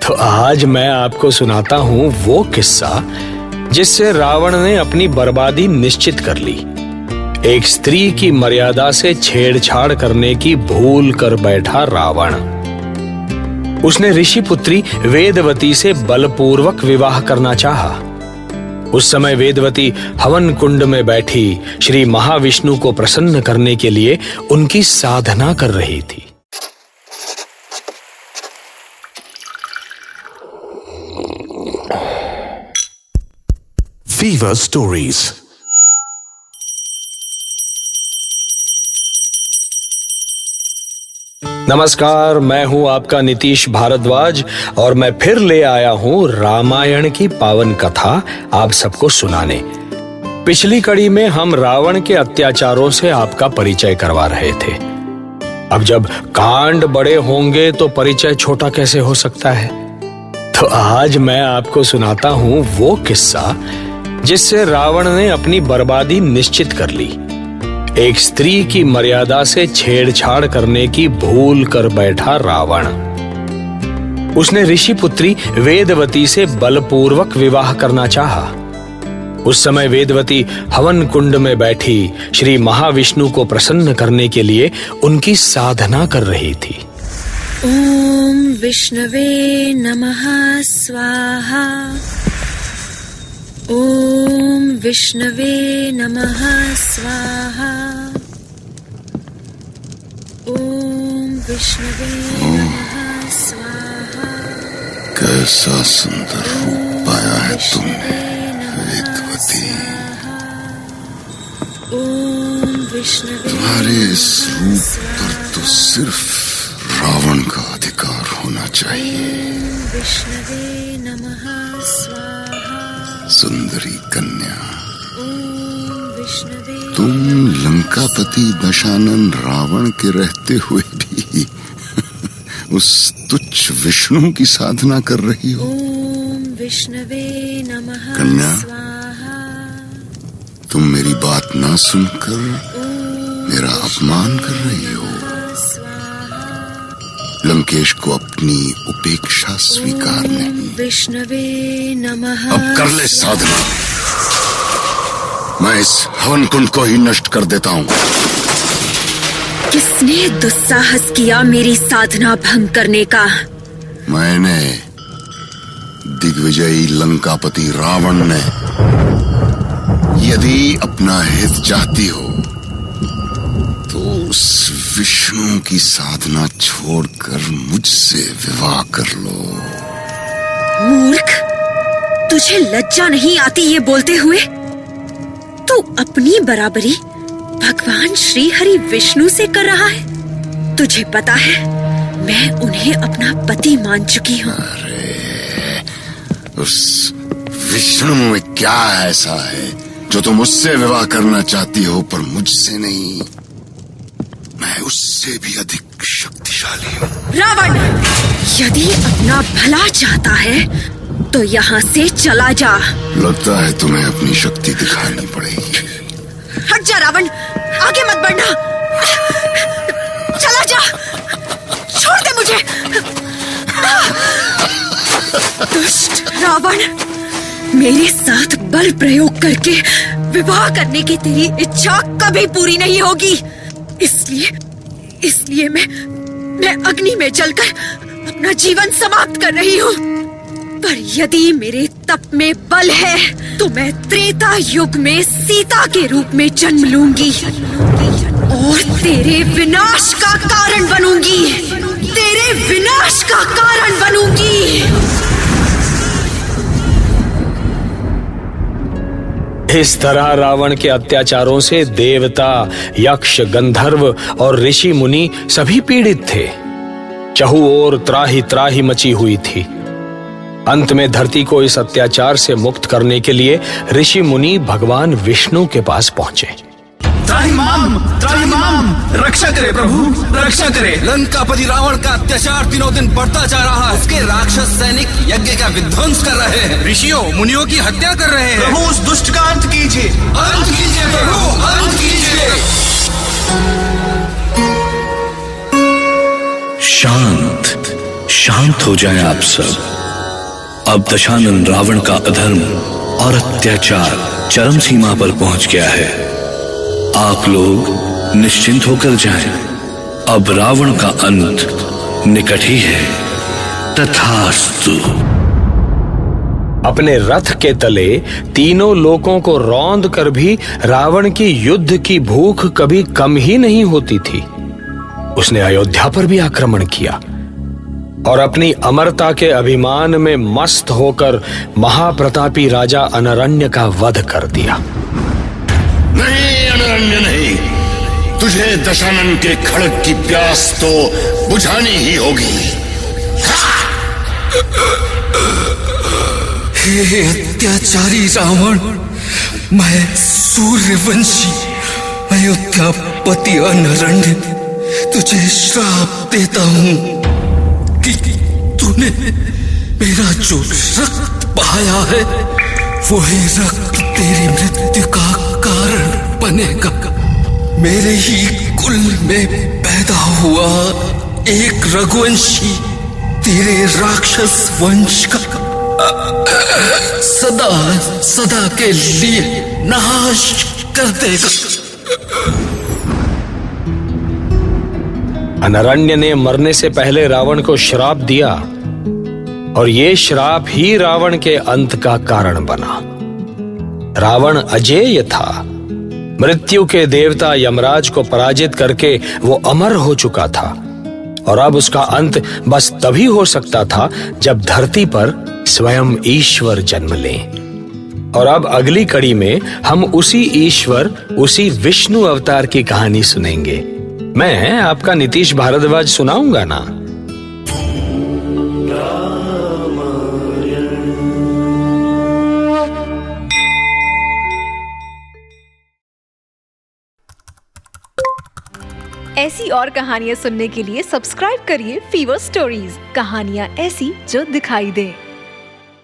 तो आज मैं आपको सुनाता हूँ वो किस्सा जिससे रावण ने अपनी बर्बादी निश्चित कर ली। एक स्त्री की मर्यादा से छेड़छाड़ करने की भूल कर बैठा रावण। उसने ऋषि पुत्री वेदवती से बलपूर्वक विवाह करना चाहा। उस समय वेदवती हवन कुंड में बैठी श्री महाविष्णु को प्रसन्न करने के लिए उनकी साधना कर रही थी। Fever Stories। नमस्कार, मैं हूं आपका नीतीश भारद्वाज और मैं फिर ले आया हूं रामायण की पावन कथा आप सबको सुनाने। पिछली कड़ी में हम रावण के अत्याचारों से आपका परिचय करवा रहे थे। अब जब कांड बड़े होंगे तो परिचय छोटा कैसे हो सकता है। तो आज मैं आपको सुनाता हूं वो किस्सा जिससे रावण ने अपनी बर्बादी निश्चित कर ली। एक स्त्री की मर्यादा से छेड़छाड़ करने की भूल कर बैठा रावण। उसने ऋषि पुत्री वेदवती से बलपूर्वक विवाह करना चाहा। उस समय वेदवती हवन कुंड में बैठी श्री महाविष्णु को प्रसन्न करने के लिए उनकी साधना कर रही थी। ओम विष्णवे नमः स्वाहा। ओम विष्णवे नमः स्वाहा। ओम विष्णवे नमः स्वाहा। कैसा सुंदर रूप पाया है तुमने वेदवती। ओम विष्णवे। तुम्हारे इस रूप पर तो सिर्फ रावण का अधिकार होना चाहिए। विष्णवे नमः स्वाहा। सुंदरी कन्या, विष्णवे। तुम लंकापति दशानन रावण के रहते हुए भी उस तुच्छ विष्णु की साधना कर रही हो। ओम विष्णवे नमः कन्या, स्वाहा। तुम मेरी बात ना सुनकर मेरा अपमान कर रही हो। लंकेश को अपनी उपेक्षा स्वीकार नहीं। विष्णवे नमः। अब कर ले साधना, मैं इस हवन कुंड को ही नष्ट कर देता हूँ। किसने दुस्साहस किया मेरी साधना भंग करने का? मैंने, दिग्विजयी लंकापति रावण ने। यदि अपना हित चाहती हो तो उस विष्णु की साधना छोड़कर मुझसे विवाह कर लो। मूर्ख, तुझे लज्जा नहीं आती ये बोलते हुए? तू अपनी बराबरी भगवान श्री हरि विष्णु से कर रहा है। तुझे पता है मैं उन्हें अपना पति मान चुकी हूँ। अरे, उस विष्णु में क्या ऐसा है जो तुम उससे विवाह करना चाहती हो पर मुझसे नहीं? मैं उससे भी अधिक शक्तिशाली हूँ। रावण, यदि अपना भला चाहता है तो यहाँ से चला जा। लगता है तुम्हें अपनी शक्ति दिखानी पड़ेगी। हट जा रावण, आगे मत बढ़ना। चला जा, छोड़ दे मुझे। दुष्ट रावण, मेरे साथ बल प्रयोग करके विवाह करने की तेरी इच्छा कभी पूरी नहीं होगी। इसलिए मैं अग्नि में जलकर अपना जीवन समाप्त कर रही हूँ। पर यदि मेरे तप में बल है तो मैं त्रेता युग में सीता के रूप में जन्म लूंगी और तेरे विनाश का कारण बनूंगी। तेरे विनाश का कारण बनूंगी। इस तरह रावण के अत्याचारों से देवता, यक्ष, गंधर्व और ऋषि मुनि सभी पीड़ित थे। चहु ओर त्राही त्राही मची हुई थी। अंत में धरती को इस अत्याचार से मुक्त करने के लिए ऋषि मुनि भगवान विष्णु के पास पहुंचे। त्राहिमाम, रक्षा करे प्रभु, रक्षा करे। लंकापति रावण का अत्याचार दिनों दिन बढ़ता जा रहा है। उसके राक्षस सैनिक यज्ञ का विध्वंस कर रहे हैं, ऋषियों मुनियों की हत्या कर रहे हैं। प्रभु, उस दुष्ट का अंत कीजिए, अंत कीजिए प्रभु, अंत कीजिए। शांत शांत हो जाएं आप सब। अब दशानन रावण का अधर्म और अत्याचार चरम सीमा पर पहुंच गया है। आप लोग निश्चिंत होकर जाएं। अब रावण का अंत निकट ही है। तथास्तु। अपने रथ के तले तीनों लोकों को रौंद कर भी रावण की युद्ध की भूख कभी कम ही नहीं होती थी। उसने अयोध्या पर भी आक्रमण किया और अपनी अमरता के अभिमान में मस्त होकर महाप्रतापी राजा अनरण्य का वध कर दिया। नहीं अनरण्य नहीं, तुझे दशानन के खड़ग की प्यास तो बुझानी ही होगी। हे अत्याचारी रावण, मैं सूर्यवंशी अयोध्यापति अनरण्य तुझे श्राप देता हूं कि तूने मेरा जो रक्त बहाया है वही रक्त तेरी मृत्यु का कारण बनेगा। मेरे ही कुल में पैदा हुआ एक रघुवंशी तेरे राक्षस वंश का सदा सदा के लिए नाश कर देगा। अनरण्य ने मरने से पहले रावण को श्राप दिया और ये श्राप ही रावण के अंत का कारण बना। रावण अजेय था। मृत्यु के देवता यमराज को पराजित करके वो अमर हो चुका था और अब उसका अंत बस तभी हो सकता था जब धरती पर स्वयं ईश्वर जन्म ले। और अब अगली कड़ी में हम उसी ईश्वर, उसी विष्णु अवतार की कहानी सुनेंगे। मैं आपका नीतीश भारद्वाज सुनाऊंगा ना। ऐसी और कहानियां सुनने के लिए सब्सक्राइब करिए फीवर स्टोरीज। कहानियां ऐसी जो दिखाई दें।